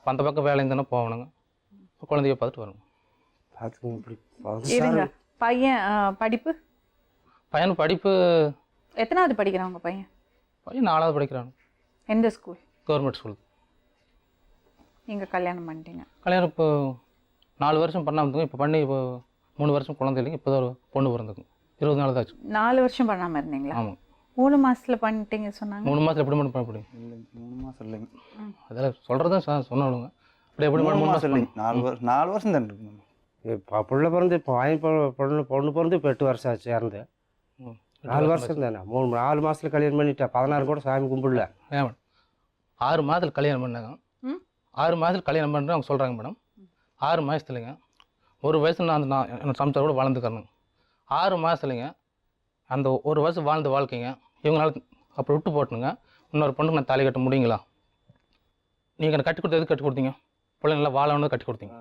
அந்த பக்கம் வேலை இருந்தானே போகணுங்க. குழந்தைய பார்த்துட்டு வரணும். இதுங்க பையன் படிப்பு பையன் படிப்பு எத்தனாவது படிக்கிறான் உங்கள் பையன்? பையன் 4வது படிக்கிறாங்க. எந்த ஸ்கூல்? Government school. நீங்கள் கல்யாணம் பண்ணிட்டீங்க? கல்யாணம் இப்போ 4 வருஷம் பண்ணாமல் இப்போ பண்ணி இப்போ 3 வருஷம் குழந்தை இல்லைங்க. இப்போ தான் ஒரு பொண்ணு பிறந்துக்குங்க. 20 நாள் தான் ஆச்சு. 4 வருஷம் பண்ணாமல் இருந்தீங்களா? ஆமாம். 3 மாதத்தில் பண்ணிட்டீங்க சொன்னாங்க. 3 மாதத்தில் எப்படி மட்டும் பண்ண முடியும்? இல்லை 3 மாதம் இல்லைங்க. அதெல்லாம் சொல்கிறதான் சொன்னாலுங்க. அப்படி எப்படி 3 மாதம் இல்லைங்க. 4 வருஷம் தான் இருக்குங்க. இப்போ பிள்ளை பிறந்து இப்போ பொண்ணு பிறந்து இப்போ 8 வருஷம் ஆச்சு இறந்து. 4 வருஷம் தானே. 4 மாதத்தில் கல்யாணம் பண்ணிட்டேன். 16 கூட சாமி கும்பிடல. மேடம் 6 மாதத்தில் கல்யாணம் பண்ணாங்க. 6 மாதத்தில் கல்யாணம் பண்ணுறேன் அவங்க சொல்கிறாங்க மேடம். 6 மாதத்துலைங்க ஒரு வயசில் நான் சம்சாரம் கூட வளர்ந்துக்கிறேனுங்க. 6 மாதத்துலைங்க அந்த ஒரு வருஷம் வாழ்ந்த வாழ்க்கைங்க இவங்களால அப்புறம் விட்டு போட்டுனுங்க. இன்னொரு பொண்ணுக்கு நான் தாலி கட்ட முடியுங்களா? நீங்கள் எனக்கு கட்டி கொடுத்தது கட்டி கொடுத்தீங்க. பிள்ளைங்களா வாழணுன்னு கட்டி கொடுத்தீங்க.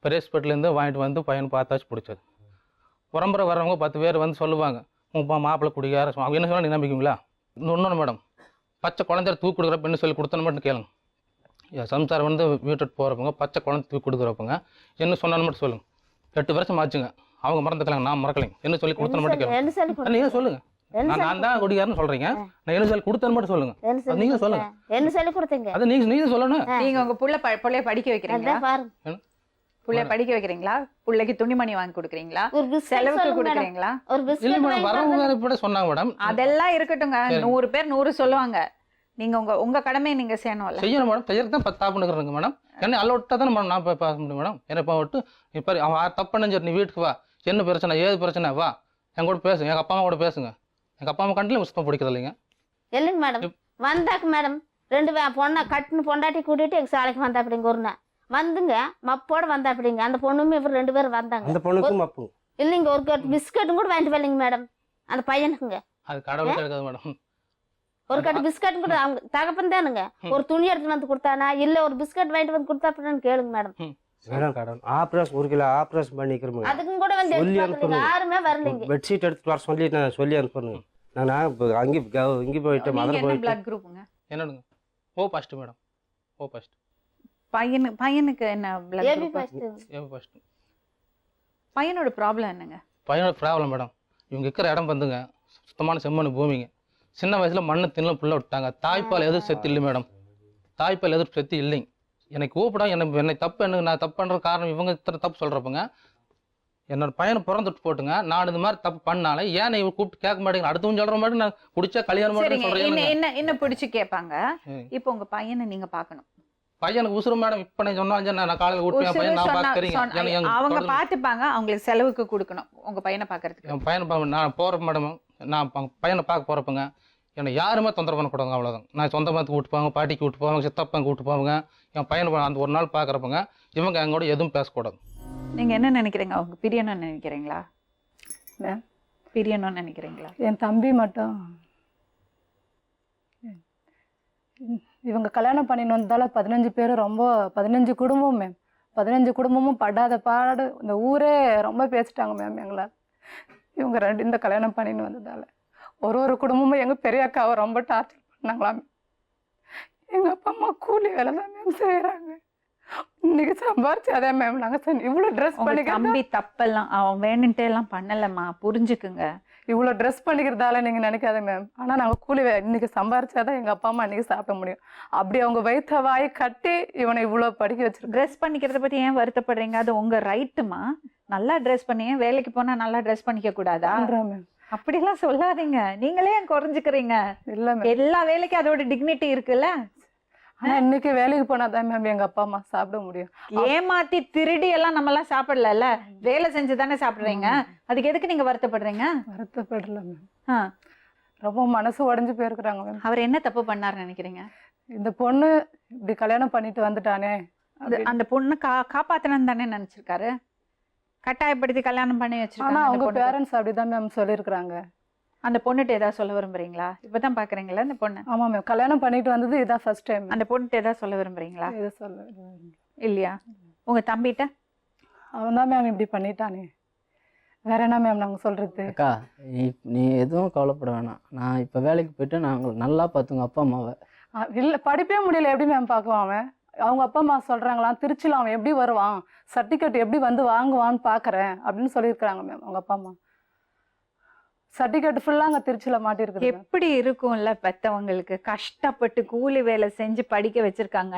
பெரிய ஹாஸ்பிட்டலேருந்து வாங்கிட்டு வந்து பையன் பார்த்தாச்சு பிடிச்சது. உரம்பரை வர்றவங்க 10 பேர் வந்து சொல்லுவாங்க உங்கள் மாப்பிள்ளை குடிக்கார அவங்க என்ன சொன்னால் நீ நம்பிக்குங்களா? இன்னொன்று மேடம் பச்சை குழந்தைய தூக்கி கொடுக்குற பெண்ணு சொல்லி கொடுத்தன மட்டும் கேளுங்க. சம்சாரம் வந்து வீட்டுட்டு போகிறப்பங்க பச்சை குழந்தை தூக்கி கொடுக்குறப்பங்க என்ன சொன்னான்னு மட்டும் சொல்லுங்கள். 8 வருஷம் ஆச்சுங்க. அவங்க மறந்துக்கலாங்க, நான் மறக்கலைங்க. என்ன சொல்லி கொடுத்தன மட்டும் கேளுங்க. நீங்கள் சொல்லுங்க. நான் தான் குடிக்காரன்னு சொல்றீங்க. நான் என்ன சொல்லி கொடுத்தேன்னு மட்டும் சொல்லுங்க. நீங்க சொல்லுங்க. என்ன சொல்லி கொடுத்தீங்க? அது நீங்க சொல்லணும். நீங்க உங்க புள்ளைய படிக்க வைக்கிறீங்களா? புள்ளைய படிக்க வைக்கிறீங்களா? புள்ளைக்கு துணிமணி வாங்கி கொடுக்குறீங்களா? செலவுக்கு கொடுக்குறீங்களா? இல்ல மேடம் வரவங்க இப்படி சொன்னாங்க மேடம். அதெல்லாம் இருக்கட்டுங்க. 100 பேர் 100 சொல்லுவாங்க. நீங்க உங்க கடமையை நீங்க செய்யணும்ல. செய்யணும் மேடம். செய்யறது தான் தப்பு பண்ணுறேங்க மேடம். என்ன அல்ல விட்டா தானே மேடம் நான் பேச முடியும் மேடம். என்ன இப்போ விட்டு இப்போ அவன் தப்பு பண்ணு சரி நீ வீட்டுக்கு வா. என்ன பிரச்சனை ஏது பிரச்சனை வா என் கூட பேசுங்க. எங்கள் அப்பா அம்மா கூட பேசுங்க. எங்கள் அப்பா அம்மா கண்டிப்பாக சுத்தம் பிடிக்கிறது இல்லைங்க. இல்லைங்க மேடம் வந்தாக்கு மேடம் 2 பொண்ணை கட்டுன்னு பொண்டாட்டி கூட்டிட்டு எங்கள் சாலைக்கு வந்தா அப்படிங்க ஒரு நாள் வந்துங்க மப்போட வந்தா அப்படிங்க. அந்த பொண்ணுமே இவர் 2 பேரும் வந்தாங்க. அந்த பொண்ணுக்கு மப்பு இல்லைங்க ஒரு கட்டு பிஸ்கட்டும் கூட வாங்கிட்டு வரலைங்க மேடம் அந்த பையனுக்குங்க. அது கடவுளுக்கு இருக்காது மேடம். ஒரு கட்டு பிஸ்கட்டும் கூட அவங்க தகப்பன் தானுங்க. ஒரு துணி எடுத்துட்டு வந்து கொடுத்தானா இல்ல ஒரு பிஸ்கட் வாங்கிட்டு வந்து கொடுத்தா அப்படின்னு கேளுங்க மேடம். ஆப்ரேஷன் 1 கிலோ ஆப்ரேஷன் பண்ணிக்கிறோம். அதுக்கும் கூட வந்து யாருமே வரலைங்க. பெட்ஷீட் எடுத்துட்டு வர சொல்லி நான் சொல்லி அனுப்பணுங்க. நான் அங்கே போயிட்டு மதுரை போயிட்டு. பிளட் குரூப்புங்க என்னடுங்க? ஓ ஃபர்ஸ்ட் மேடம். ஓ ஃபர்ஸ்ட். பையனுக்கு என்ன பிளட் ஏபி குரூப்? ஃபர்ஸ்ட். ஏ ஃபர்ஸ்ட். பையனோட ப்ராப்ளம் என்னங்க? பையனோட ப்ராப்ளம் மேடம் இவங்க இருக்கிற இடம் வந்துங்க சுத்தமான செம்மண் பூமிங்க. சின்ன வயசுல மண்ணு தின்னும் புள்ள விட்டாங்க. தாய்ப்பால் எதுவும் செத்து இல்லை மேடம். தாய்ப்பால் எதுவும் செத்து இல்லைங்க. எனக்கு கூப்பிடா என்னை தப்பு எனக்கு நான் தப்பு பண்ணுற காரணம் இவங்க இத்தனை தப்பு சொல்கிறப்பங்க என்னோட பையனை பிறந்துட்டு போட்டுங்க. நான் இந்த மாதிரி தப்பு பண்ணாலே ஏன் இவங்க கூப்பிட்டு கேட்க மாட்டேங்க. அடுத்தவங்க சொல்கிற மாதிரி நான் குடிச்சா கல்யாணம் பண்ணி சொல்கிறேன். என்ன பிடிச்சி கேட்பாங்க. இப்போ உங்க பையனை நீங்க பார்க்கணும். பையனுக்கு உசுறு மேடம். இப்போ நீ சொன்னா நான் காலையில் கூப்பிட்டு பையன் நான் பார்க்குறீங்க. அவங்க பார்த்துப்பாங்க. அவங்களுக்கு செலவுக்கு கொடுக்கணும் உங்க பையனை பார்க்கறதுக்கு. என் பையனை நான் போகிறப்ப மேடம் நான் பையனை பார்க்க போகிறப்பங்க என்னை யாருமே தொந்தரவு பண்ணக்கூடாது. அவ்வளோதான். நான் சொந்த மதத்துக்கு கூப்பிட்டு போவாங்க, பாட்டிக்கு கூப்பிட்டு போவாங்க, சித்தப்பன் கூப்பிட்டு போவாங்க. என் பையனை அந்த ஒரு நாள் பார்க்குறப்பங்க இவங்க எங்கூட எதுவும் பேசக்கூடாது. நீங்கள் என்ன நினைக்கிறீங்க? அவங்க பிரியணும்னு நினைக்கிறீங்களா? பிரியணும்னு நினைக்கிறீங்களா? என் தம்பி மட்டும் இவங்க கல்யாணம் பண்ணின்னு வந்ததால 15 பேர் ரொம்ப 15 குடும்பம் மேம். 15 குடும்பமும் படாத பாடு இந்த ஊரே ரொம்ப பேசிட்டாங்க மேம் எங்களை. இவங்க 2 இந்த கல்யாணம் பண்ணின்னு வந்ததால ஒரு குடும்பமும் எங்கள் பெரிய அக்காவை ரொம்ப டார்ச்சர் பண்ணாங்களாம். எங்கள் அப்பா அம்மா கூலி வேலை தான் மேம் செய்கிறாங்க. இன்னைக்கு சம்பாரிச்சு அதே மேம் நாங்கள் இவ்வளோ ட்ரெஸ் பண்ணிக்க தம்பி தப்பெல்லாம் அவன் வேணுன்ட்டே எல்லாம் பண்ணலம்மா, புரிஞ்சுக்குங்க. இவ்வளோ ட்ரெஸ் பண்ணிக்கிறதால நீங்கள் நினைக்காத மேம். ஆனால் நாங்கள் கூலி இன்னைக்கு சம்பாரிச்சாதான் எங்கள் அப்பா அம்மா இன்னைக்கு சாப்பிட முடியும். அப்படி அவங்க வயிற்ற வாய் கட்டி இவனை இவ்வளோ படிக்க வச்சிருக்கோம். ட்ரெஸ் பண்ணிக்கிறத பற்றி ஏன் வருத்தப்படுறீங்க? அது உங்கள் ரைட்டுமா. நல்லா ட்ரெஸ் பண்ணி வேலைக்கு போனால் நல்லா ட்ரெஸ் பண்ணிக்க கூடாதா மேம்? அப்படிலாம் சொல்லாதீங்க. நீங்களே ஏன் குறைஞ்சிக்கிறீங்க? இல்லை மேம் எல்லா வேலைக்கும் அதோட டிக்னிட்டி இருக்குல்ல. ஆனால் இன்னைக்கு வேலைக்கு போனாதான் மேம் எங்கள் அப்பா அம்மா சாப்பிட முடியும். ஏமாத்தி திருடி எல்லாம் நம்ம எல்லாம் சாப்பிடல. வேலை செஞ்சு தானே சாப்பிடுறீங்க. அதுக்கு எதுக்கு நீங்க வருத்தப்படுறீங்க? வருத்தப்படல மேம். ரொம்ப மனசு உடஞ்சு போயிருக்கிறாங்க மேம். அவர் என்ன தப்பு பண்ணாருன்னு நினைக்கிறீங்க? இந்த பொண்ணு இப்படி கல்யாணம் பண்ணிட்டு வந்துட்டானே அந்த பொண்ணு காப்பாத்தணும்னு தானே நினைச்சிருக்காரு. கட்டாயப்படுத்தி கல்யாணம் பண்ணி வச்சிருக்காங்க. ஆனா அவங்க பேரண்ட்ஸ் அப்படிதான் மேம் சொல்லியிருக்கிறாங்க. அந்த பொண்ணுகிட்ட ஏதாவது சொல்ல விரும்புறீங்களா? இப்பதான் பாக்குறீங்களா அந்த பொண்ணு? ஆமா மேம் கல்யாணம் பண்ணிட்டு வந்தது இதான் ஃபர்ஸ்ட் டைம். அந்த பொண்ணுகிட்ட ஏதாவது சொல்ல விரும்புறீங்களா? இதை சொல்ல இல்லையா? உங்க தம்பிகிட்ட அவன் தான் மேம் இப்படி பண்ணிட்டானே. வேற என்ன மேம் நாங்க சொல்றது? அக்கா நீ எதுவும் கவலைப்பட வேணாம். நான் இப்போ வேலைக்கு போயிட்டு நாங்கள் நல்லா பார்த்துங்க அப்பா அம்மாவை. இல்லை படிப்பே முடியல எப்படி மேம் பார்க்குவான் அவன்? அவங்க அப்பா அம்மா சொல்கிறாங்களாம் திருச்சியில் அவன் எப்படி வருவான், சர்டிஃபிகேட் எப்படி வந்து வாங்குவான்னு பார்க்குறேன் அப்படின்னு சொல்லியிருக்கிறாங்க மேம் அவங்க அப்பா அம்மா. சர்டிஃபிகேட் ஃபுல்லாக அங்கே திருச்சியில் மாட்டிருக்குது. எப்படி இருக்கும்ல பெத்தவங்களுக்கு, கஷ்டப்பட்டு கூலி வேலை செஞ்சு படிக்க வச்சிருக்காங்க.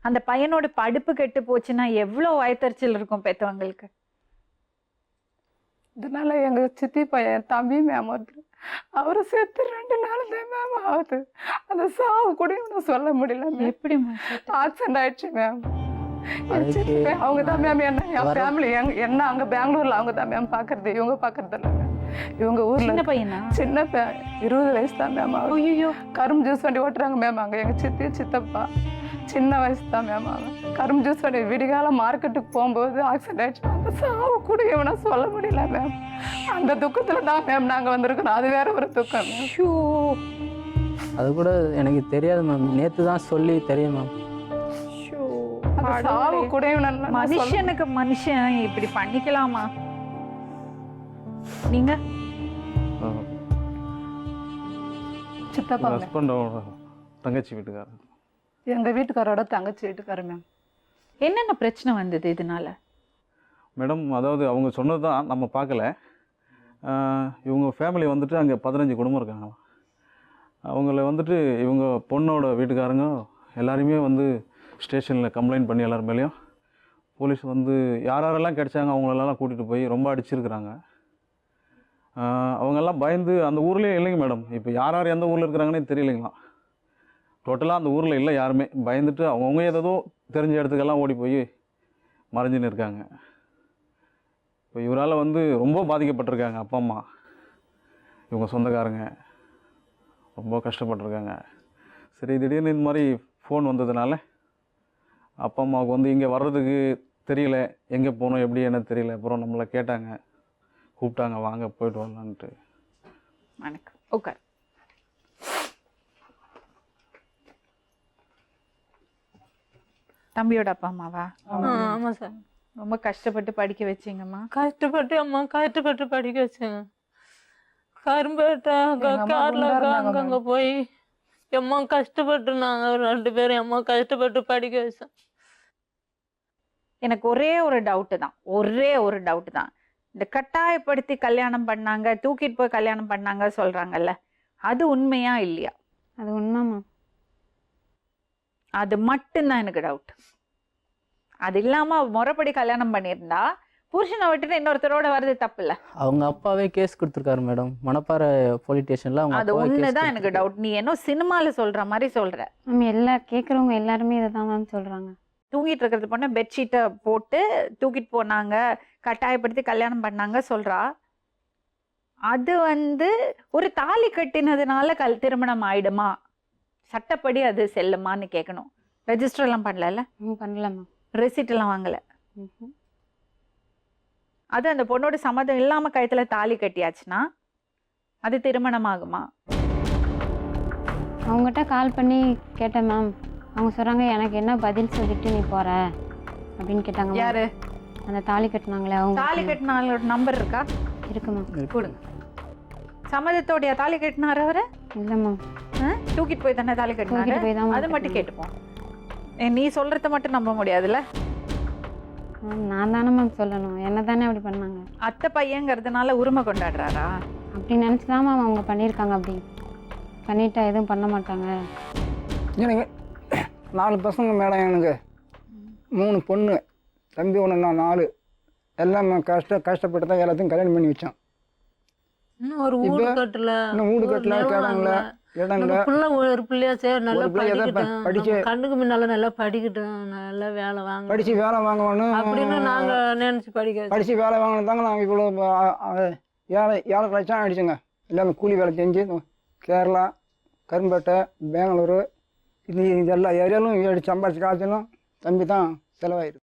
அந்த பையனோட படிப்பு கெட்டு போச்சுன்னா எவ்வளோ வயத்தறிச்சல் இருக்கும் பெத்தவங்களுக்கு. இதனால எங்கள் சித்தி பையன் தம்பி மேம் ஒருத்தர் அவரு சேர்த்து 2 நாள் தான் மேம் ஆகுது. அந்த சாவு கூட இன்னும் சொல்ல முடியல. எப்படி ஆக்சிடென்ட் ஆயிடுச்சு மேம். அவங்க தான் மேம் என்ன என் ஃபேமிலி என்ன அங்கே பெங்களூர்ல அவங்க தான் மேம் பார்க்கறது, இவங்க பார்க்கறது இல்லை மேம். இவங்க ஊர்ல பையனா சின்ன 20 வயசு தான் மேம். ஐயோ கரும்பு ஜூஸ் வண்டி ஓட்டுறாங்க மேம். அங்கே எங்கள் சித்தி சித்தப்பா சின்ன வயசு தான் மேம். அவன் கரும்பு ஜூஸ் வண்டி விடிகால மார்க்கெட்டுக்கு போகும்போது ஆக்சிடென்ட் ஆயிடுச்சு. அந்த சாவு கூட இவனா சொல்ல முடியல மேம். அந்த துக்கத்துல தான் மேம் நாங்கள் வந்திருக்கோம். அது வேற ஒரு துக்கம் மேம். அது கூட எனக்கு தெரியாது மேம், நேற்று தான் சொல்லி தெரியும் மேம். அந்த சாவு கூட மனுஷனுக்கு மனுஷன் இப்படி பண்ணிக்கலாமா? நீங்க சித்தப்பா ஹஸ்பண்டோட தங்கச்சி வீட்டுக்காரர், எங்க வீட்டுக்காரோட தங்கச்சி வீட்டுக்காரர் மேம். என்னென்ன பிரச்சனை வந்தது இதனால? மேடம் அதாவது அவங்க சொன்னது தான் நம்ம பார்க்கல. இவங்க ஃபேமிலி வந்துட்டு அங்கே 15 குடும்பம் இருக்காங்க. அவங்கள வந்துட்டு இவங்க பொண்ணோட வீட்டுக்காரங்க எல்லாருமே வந்து ஸ்டேஷனில் கம்ப்ளைண்ட் பண்ணி எல்லார் மேலேயும் போலீஸ் வந்து யாரெல்லாம் கிடைச்சாங்க அவங்களெல்லாம் கூட்டிகிட்டு போய் ரொம்ப அடிச்சிருக்கிறாங்க. அவங்கெல்லாம் பயந்து அந்த ஊர்லேயே இல்லைங்க மேடம். இப்போ யார் எந்த ஊரில் இருக்கிறாங்கன்னே தெரியலைங்களா. டோட்டலாக அந்த ஊரில் இல்லை யாருமே. பயந்துட்டு அவங்கவுங்க ஏதோ தெரிஞ்ச இடத்துக்கெல்லாம் ஓடி போய் மறைஞ்சுன்னு இருக்காங்க. இப்போ இவரால் வந்து ரொம்ப பாதிக்கப்பட்டிருக்காங்க அப்பா அம்மா, இவங்க சொந்தக்காரங்க ரொம்ப கஷ்டப்பட்டிருக்காங்க. சரி திடீர்னு இந்த மாதிரி ஃபோன் வந்ததுனால அப்பா அம்மாவுக்கு வந்து இங்கே வர்றதுக்கு தெரியல, எங்கே போகணும் எப்படி என்ன தெரியல. அப்புறம் நம்மளை கேட்டாங்க, கூப்பிட்டாங்க வாங்க போயிட்டு வரலான்ட்டு. வணக்கம், உட்கார். தம்பியோட அப்பா அம்மாவா? ஆமாம் சார். ரொம்ப கஷ்டப்பட்டு படிக்க வச்சிங்கம்மா? கஷ்டப்பட்டு படிக்க வச்சேங்க. கரும்பேட்டை காரில் அங்கங்கே போய் எம்மா கஷ்டப்பட்டு நாங்கள் 2 பேரும் எம்மா கஷ்டப்பட்டு படிக்க வச்சோம். எனக்கு ஒரே ஒரு டவுட்டு தான். இந்த கட்டாயப்படுத்தி கல்யாணம் பண்ணாங்க, தூக்கிட்டு போய் கல்யாணம் பண்ணாங்க சொல்றாங்கல்ல, அது உண்மையா இல்லையா? அது உண்மைமா? அது மட்டும்தான் எனக்கு டவுட். அது இல்லாம முறைப்படி கல்யாணம் பண்ணியிருந்தா புருஷனை விட்டுட்டு இன்னொருத்தரோட வர்றது தப்பு இல்ல. அவங்க அப்பாவே கேஸ் கொடுத்துருக்காரு மேடம், மணப்பாறை போலீஸ் ஸ்டேஷன்ல. அது ஒண்ணுதான் எனக்கு டவுட். நீ என்ன சினிமால சொல்ற மாதிரி சொல்ற? கேட்குறவங்க எல்லாருமே இதை தான் மேம் சொல்றாங்க. தூங்கிட்டு இருக்கிறது பொண்ணு பெட்ஷீட்டை போட்டு தூக்கிட்டு போனாங்க, கட்டாயப்படுத்தி கல்யாணம் பண்ணாங்க சொல்றா. அது வந்து ஒரு தாலி கட்டினதுனால திருமணம் ஆயிடுமா? சட்டப்படி அது செல்லுமான்னு கேட்கணும். ரெஜிஸ்டர் எல்லாம் பண்ணல? பண்ணலாமா? ரெசிப்ட் எல்லாம் வாங்கல? அது அந்த பொண்ணோட சம்மதம் இல்லாம கழுத்துல தாலி கட்டியாச்சுன்னா அது திருமணம் ஆகுமா? அவங்ககிட்ட கால் பண்ணி கேட்டேன் மேம். அவங்க சொல்றாங்க எனக்கு என்ன பதில் சொல்லிட்டு நீ போற அப்படின்னு கேட்டாங்க. யாரு? அந்த தாலி கட்டினாங்களே அவங்க. தாலி கட்டினாங்களோட நம்பர் இருக்கா? இருக்கு மேம். கொடுங்க. சம்மதத்தோடைய தாலி கட்டினாரு அவரு? இல்ல மேம். தூக்கிட்டு போய் தானே தாலி கட்டினாரு. அது மட்டும் கேட்டுப்போம். நீ சொல்றத மட்டும் நம்ப முடியாதுல்ல. நான் தானே மேம் சொல்லணும், என்ன தானே அப்படி பண்ணாங்க. அத்தை பையங்கிறதுனால உரிமை கொண்டாடுறாரா? அப்படி நினச்சிதான் மேம் அவங்க பண்ணியிருக்காங்க. அப்படி பண்ணிட்டா எதுவும் பண்ண மாட்டாங்க. எனக்கு 4 பசங்க மேடம். எனக்கு 3 பொண்ணு, தம்பி ஒன்று, நான் 4. எல்லாம் கஷ்டப்பட்டு தான் எல்லாத்தையும் கல்யாணம் பண்ணி வச்சோம். இன்னும் ஒரு வீடு கட்டல, இன்னும் வீடு கட்டல, கேடாங்கள பிள்ளை ஒரு பிள்ளையா சரி நல்லா படிக்கட்டும், கண்ணுக்கு முன்னால நல்லா படிக்கட்டும், நல்லா வேலை வாங்க, படிச்சு வேலை வாங்கணும் அப்படின்னு நாங்க நினைச்சு படிச்சு வேலை வாங்கணும் தாங்க. நாங்கள் இவ்வளோ 7 லட்சம் ஆயிடுச்சுங்க. எல்லாமே கூலி வேலை செஞ்சு கேரளா, கரும்பேட்டை, பெங்களூரு, இது எல்லா ஏரியாலும் சம்பாதிச்சு காய்ச்சலும் தம்பி தான் செலவாயிருக்கு.